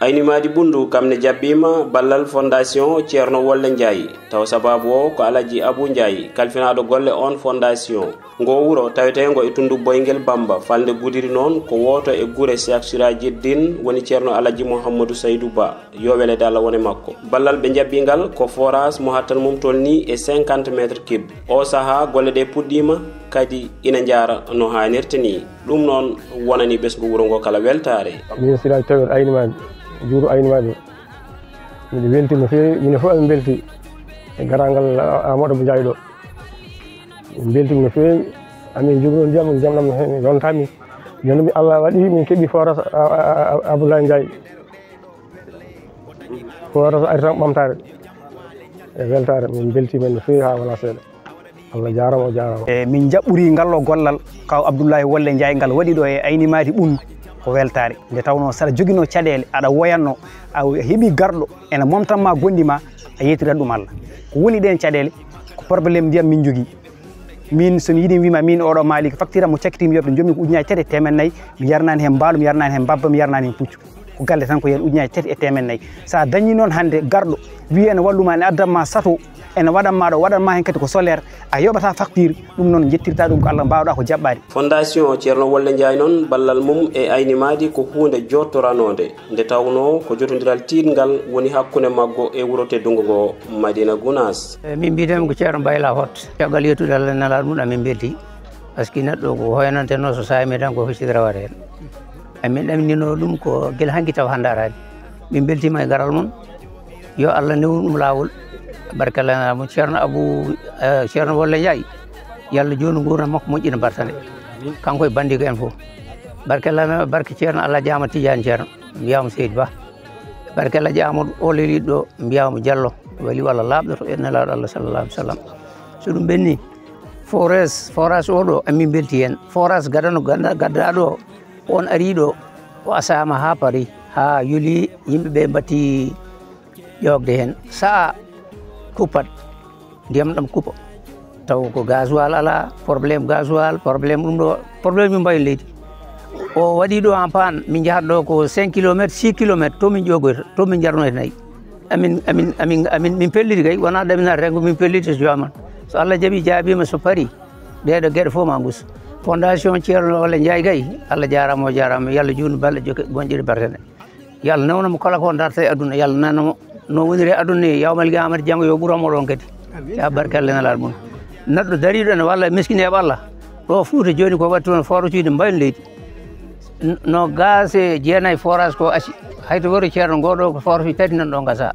Aynimadi bundu kamne jabbima ballal fondation Ceerno Wolle Ndiaye taw sababu o ko Alaji Abou Ndiaye kalfinado golle on fondation ngo wuro tawetengo e tundu Boyngel Bamba falde Gudiri non ko woto e gure Cheikh Sirajiddin woni Ceerno Alaji Mouhamadou Saydou Ba yowele dalla woni makko ballal be jabbingal ko forage mo hattan mum tolni e 50 mètres cube o saha golle de puddima kadi ina jara no hanirtani dum non wonani besgo wuro ngo kala weltare min sira tawer aynimadi juru aynimadi min welti no fewi min fo am belti e garangal Amadou Ndiaye do min belti no fewi amin joguno jam jamnam hen yontami jonmi Allah wadi min kebi forage Abdoulaye Ndiaye forage artam bamtare e weltare min belti men no fewi ha wala seeda Allah jaramo min jabburi ngallo gollal kaw Abdoulaye Wolle Ndiaye ngal wadi do e aynimadi bundu ko weltare nde tawno sara jogino cadele ada woyanno a hebi gardo ena momtamma gondima a yetira dum Allah ko woni den cadele ko problème ndiyam min jogi min so yidi wima min odo malik facture mo ciaktim yobbe jomi ko ujnaa tete temen nay mi yarnani hen baalu mi yarnani hen babba mi yarnani hen puccu ko galle tan ko yen ujnaa tete e temen nay sa dañi non hande gardo wi en walluma en addama sato en waɗanma ɗo waɗanma hen kadi ko solaire a yoɓata facture ɗum noon jettirta ɗum ko Allah mbawɗa ko jaɓɓade fondation Ceerno Wolle Ndiaye noon ballal mum e aynimadi ko hunde jottoranode nde tawno ko jotodiral tidgal woni hakkunde maggo e wuro teddungo ngo Madina Gounass min mbitemi ko Ceerno Bayla Hott caggal yettude Allah nelaɗo mum amin belti par ce que neɗɗo ko hoynanteno so sayimi tan ko hoccidira waɗa hen amin ɗamnino ɗum ko guila hankki taw hande arani min beltima e garal mum yo Allah newnu ɗum lawol barkala mo Ceerno Wolle Ndiaye yalla joni gurna makko moƴƴina bartane kanko e bandiko en fof barkala barke Ceerno Allah jaama Tidiane Ceerno mbiyamo Seydou Ba barkala Amadou o leliɗo mbiyamo Diallo wali walla labɗo to en nelaɗo Allah sallallahu alaihi wasallam so ɗum ɓenni forage oɗo amin belti hen forage gadano gaddaɗo on ari ɗo o asama ha paari ha yuli yimɓeɓe mbatti ƴogde hen sa kupat ndiyam ɗam kupa taw ko gasoil ala probléme gasoil probléme ɗum ɗo probléme min mbawi leydi o waɗi ɗo en pan min jahat ɗo ko 5 kilométre 6 kilométre to min ƴogoyta to min jarnoyta nayyi amin min pelliti kay wona ɗaminata tan ko min pelliti so joman so Allah jaabima so paari ɗeɗo gueɗe fof ma gusa fondation Ceerno Wolle Ndiaye kay Allah jarama yalla joni balle gonƴiɗe bartene yalla newnamo kala ko darta e aduna yalla nanamo no woniri aduna ni yawmal qiyamati jango yo ɓuuramo ɗon kadi ya barkalle nelaɗo mum neɗɗo dariɗo ene walla miskineɓe Allah ɗo Fouta joni ko watti toon forage uji mbayno leydi no gaz e jeenayyi forage ko asi hayto wori Ceerno ngoɗo ko forage uji tati nan ɗo gasa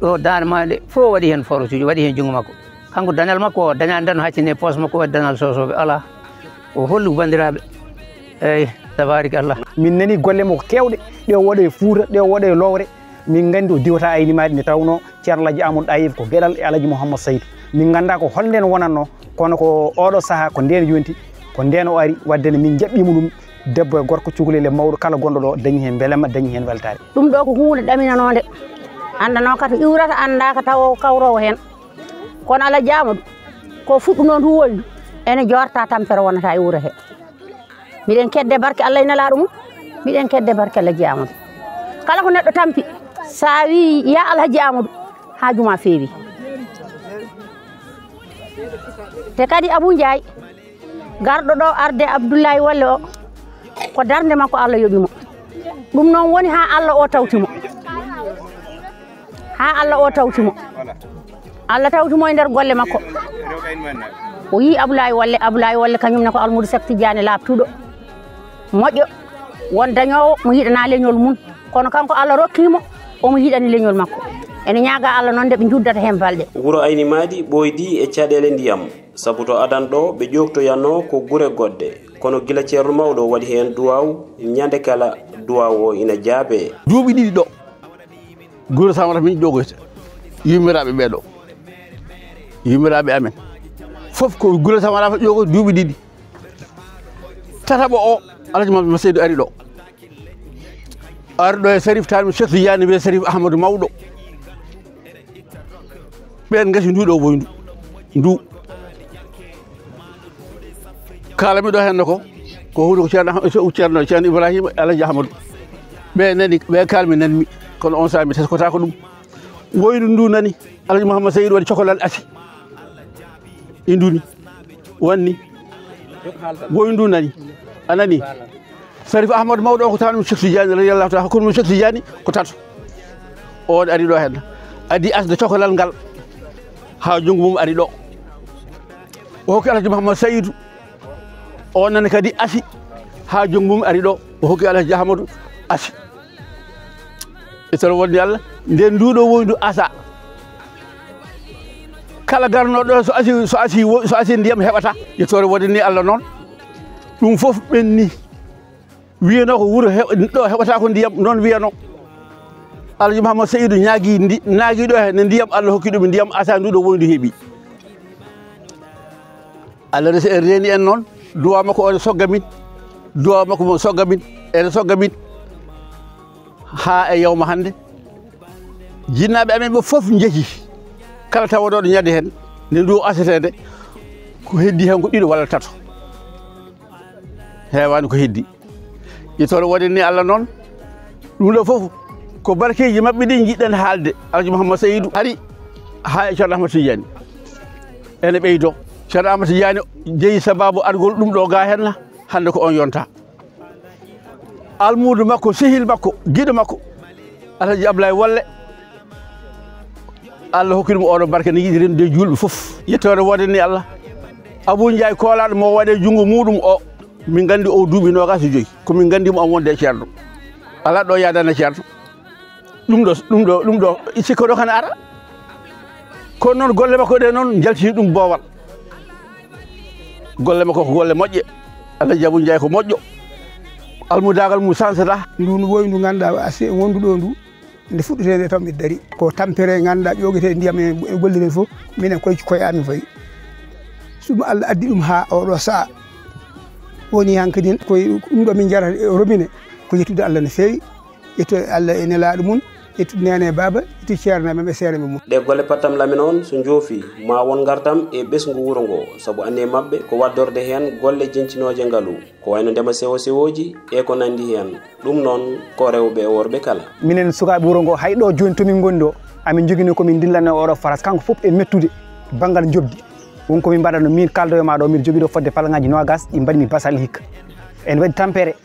ɗo dande ma ɗe fof waɗi hen forage uji waɗi hen jungo makko kanko dañal makko o dañani tan haccine poche makko waɗi dañal sosoɓe ala o holli ko bandiraɓe eyyi tabarikallah min nani golle mo ko kewɗe ɗe waɗe e Fouta ɗe waɗe e Lowre min gandi o diwata aynimadi nde tawno Ceerno Alaji Amadou Ayib ko gueɗal e Alaji Mouhamadou Saydou min ganda ko holnden wonanno kono ko oɗo saaha ko nden yonti ko nden o ari wadde min jaɓɓima ɗum debbo e gorko cukalel e mawɗo kala gonɗo ɗo dañi hen beelema dañi hen weltare ɗum ɗo ko hunde ɗaminanode andano kata iwrata andaka taw kawrowo hen kono Alaji Amadou ko fuɗɗu noon huwoyno ene jorta tampere wonata e wuuro he miɗen kedde barke Allah e nelaɗo mum miɗen kedde barke Alaji Amadou kala ko neɗɗo tampi sa wi ya Alhaji Amadou hajuma feewi te kadi Abou Ndiaye garɗo ɗo arde Abdoulaye Wolle o ko darde makko Allah yoɓimo ɗum noon woni ha Allah o tawtimo Allah tawtimo e nder golle makko o yi Abdoulaye Wolle kañumne ko Almoudou Seck Tidiane labtuɗo moƴƴo won dañowo mo yiɗana leñol mum kono kanko Allah rokkimo omo yiɗani leñol makko ene ñaaga Allah noon nde ɓe juddata hen balɗe wuro aynimadi ɓoydi e caɗele ndiyam sabu to adan ɗo ɓe ƴoftoyanno ko gure goɗɗe kono gila Ceerno mawɗo waɗi hen duwaw ñande kala duwaw o ina jaabe duuɓi ɗiɗi ɗo gure samata min ƴogoyta yummiraɓe ɓeɗo yummiraɓe amen fof ko gure samata ƴogoy duuɓi ɗiɗi tataɓo o Alaji Mouhamadou Saydou ari ɗo arɗo e Sarif Tanmi Cheikh Tidiane be Sarif Ahmadou mawɗo ɓen gasi nduɗo woyndu ndu kalamiɗo henno ko hunde ko Ceerno Ibrahima Alaji Ahmadou ɓe nani ɓe kalmi nanmi kono on sami teskota ko ɗum woynu ndu nani Alhaji Mouhammad Saydou waɗi cokolal asi induni wanni woynu ndu nani anani Sarif Ahmadou mawɗo o ko tawanum Cheikh Tidiane radiyallahu taala hakkude mum Cheikh Tidiane ko tato on ari ɗo hen adi asde cokolal ngal ha junggo mum ari ɗo o hokki Alhaji Mouhammad Saydou on nani kadi asi ha junggo mum ari ɗo o hokki Alhaji Ahmadou asi e tawa wonni Allah nden nduɗo woyndu asa kala garnoɗo so asi ndiyam heɓata yettore wonini Allah noon ɗum fof ɓenni wiyano ko wuuro ɗo heɓata ko ndiyam noon wiyano Alhaji Mouhammad Saydou naagui ɗo he ne ndiyam Allah hokki ɗum ndiyam asa nduɗo woyndu heeɓi Allah resi en reeni en noon duwa makko o sogga min duwa makko mo sogga min ene sogga min ha e yawma hande jinnaɓe amen ɓe fof jeeki kala tawaɗoɗo ñande hen nde ndu asetede ko heddi hen ko ɗiɗo walla tato hewani ko heddi yettore waɗini Allah noon ɗum ɗo fof ko barkeji mabɓe ɗi jiɗɗen haalde Alhaji Mouhammad Saydou ari ha e Ceerno Ahmad Tidiane ene ɓeydo Ceerno Ahmad Tidiane jeeyi sababu argol ɗum ɗo ga henna hande ko on yonta almudu makko sehil makko giɗo makko Alhaji Ablaye Walle Allah hokkidimo oɗo barke ne yiɗi remde julɓe fof yettore wodani Allah Abou Ndiaye kolaɗo mo waɗe jungo muɗum o min gandi o duuɓi nogas e joyyi komin gandimo on wonde e ceerno ala ɗo yadana ceerno ɗum ɗo sikka ɗo kana ara kono noon golle makko ɗe noon jaltini ɗum boowal golle makko ko golle moƴƴe Alhaji Abou Ndiaye ko moƴƴo almudagal mum sansata ndu woyndu ganduɗa asi wondu ɗo ndu nde fuɗɗete tan ɓe dari ko tampere ganduɗa ƴogete ndiyam e golliren fof minen koye amin fayi ɗum Allah addi ɗum ha oɗo saaha woni hankkadi koye ɗum ɗo min jarata e robinet ko yettude Allah no fewi yettude Allah e nelaɗo mum yettude nene baba yettude ceerno men ɓe seere mum ɗe golle pattam lamin on so joofi ma won gartam e ɓesgu wuro ngo saabu ane mabɓe ko waddorde hen golle jencinoje ngaalu ko wayno ndema sewo sewoji e ko nandi hen ɗum noon ko rewɓe e worɓe kala minen sukaɓe wuro ngo hayɗo joni tomin gondi ɗo amin jogui komin dillane oɗo faras kanko foof e mettude banggal jobdi wonko min mbaɗano min kaldo e maɗo min jogui ɗo fodde palgaji nogas ɗi mbaɗi mi basal hikka en waɗi tampere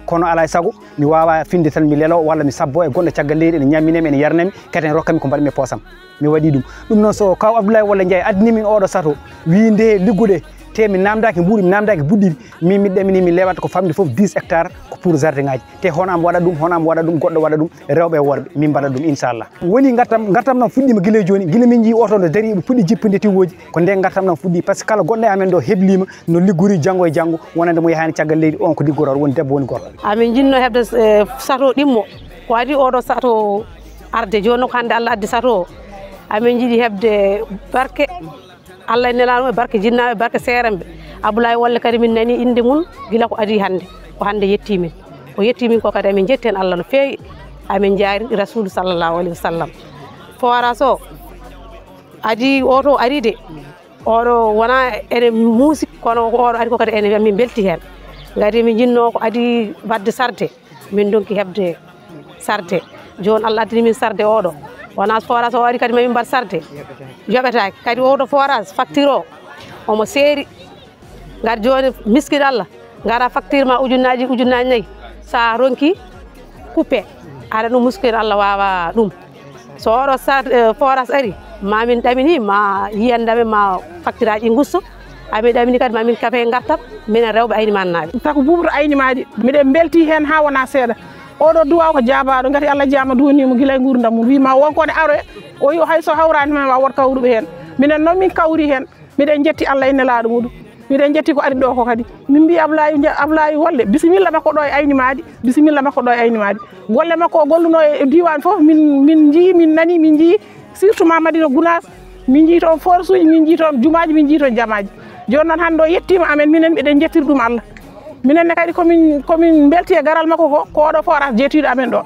kono ala sago mi wawa finde tan mi lelo walla mi sabbo e gonɗo caggal leydi ene ñamminemi ene yarnami kadi en rokkami ko mbaɗmi e poosam mi waɗi ɗum noon so kaw Abdoulaye Walle Ndiaye addanimin oɗo sato wi nde liggude te mi namdaki mbuuɗi mi namdaki buɗɗiɗi min mi ɗamini mi lewata ko famde foof 10 hectares ko pour jardin ngaji te honam waɗa ɗum goɗɗo waɗa ɗum rewɓe e worɓe min mbaɗa ɗum inchallah woni gartam noon fuɗɗima guila joni guila min jii oto nde dari ɓe puɗɗi jippinde tiwoji ko nden gartam noon fuɗɗi par ce que kala gonɗo e amen ɗo heblima no liggori janggo e janggo wonande mo yahani caggal leydi on ko liggoror woni debbo woni gorko amin jinno hebde sato ɗimmo ko adi oɗo sato arde joni ko hande Allah addi sato o amin jiiɗi hebde barke Allah nelano e barke jinnaɓe barke seeremɓe Abdoulaye Walle kadi min nani inde mum gila ko adi hande ko hande yettimin o yettimin ko kadi amin jetten Allah no fewi amin jaari Rasul sallallahu alaihi wasallam forage o adi oto ari de oɗo wona ene muusi kono oɗo ari ko kadi ene min belti hen gadi min jinno ko adi wadde sarde min donki hebde sarde joni Allah addini min sarde oɗo wona forage o ari kadi mamin mbaɗ sarde joɓetaki kadi oɗo forage facture o omo seeri gadi joni miskide Allah gara facture ma ujunnaji 4 sa ronki coupé aɗa ɗum miskide Allah wawa ɗum so oɗo forage ari mamin ɗamini ma yiyandame ma facture aji gusto amin ɗamini kadi mamin kafe gartam minen rewɓe aynimannaɓe tako bubuto aynimaɗi miɗen belti hen ha wona seeɗa oɗo duwaw ko jabaɗo gati Allah jama duwanimo guila e gurdam mum wima wonkone aroe o wi hayso hawrani men wa wot kawruɓe hen minen noon min kawri hen miɗen jetti Allah e nelaɗo muɗum miɗen jetti ko ari ɗo ko kadi min mbi Abdoulaye Walle bisimilla makko ɗo e aynimaɗi bisimilla makko ɗo e aynimaɗi golle makko o golluno e diwan foof min jii min nani min jii surtout ma Madina Gounass min jii toon force uji min jii toon jumaji min jii toon jamaji joni noon hande o yettima amen minen miɗen jettiri ɗum Allah minenne kadi komin belti e garal makko ko oɗo forage jeetiɗo amen ɗo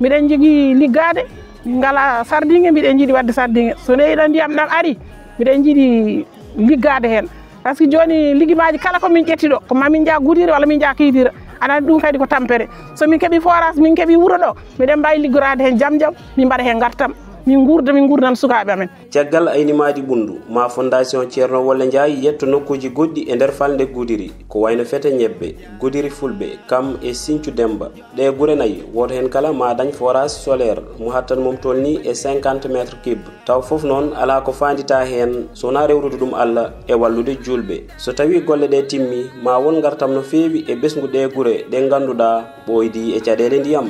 miɗen jogui liggade ngala sardingue mbiɗen jiiɗi wadde sardingue so neyiɗo ndiyam ɗam ari mbiɗen jiiɗi liggade hen par ce que joni ligguimaji kala komin ƴetti ɗo ko mamin jaa Goudiri walla min jaa Kidira ana ɗum kadi ko tampere so min keeɓi forage min keeɓi wuuro ɗo miɗen mbawi liggorade hen jaam jaam min mbaɗa hen gartam min gurdan sukaɓe amen. caggal aynimadi ɓundu ma fondation ceerno wolle ndiaye yetto nokkuji goɗɗi e nder falde Goudiry ko wayno fete ñebbe Goudiry fulɓe kam e Sinthiou Demba ɗe guure nayyi woto hen kala ma dañ forage solaire mo hattan mom tolni e 50 métres cube taw foof noon ala ko fandita hen sona rewrude ɗum Allah e wallude julɓe so tawi golle ɗe timmi ma won gartam no feewi e ɓesgu ɗe guure ɗe ganduɗa ɓoydi e caɗele ndiyam.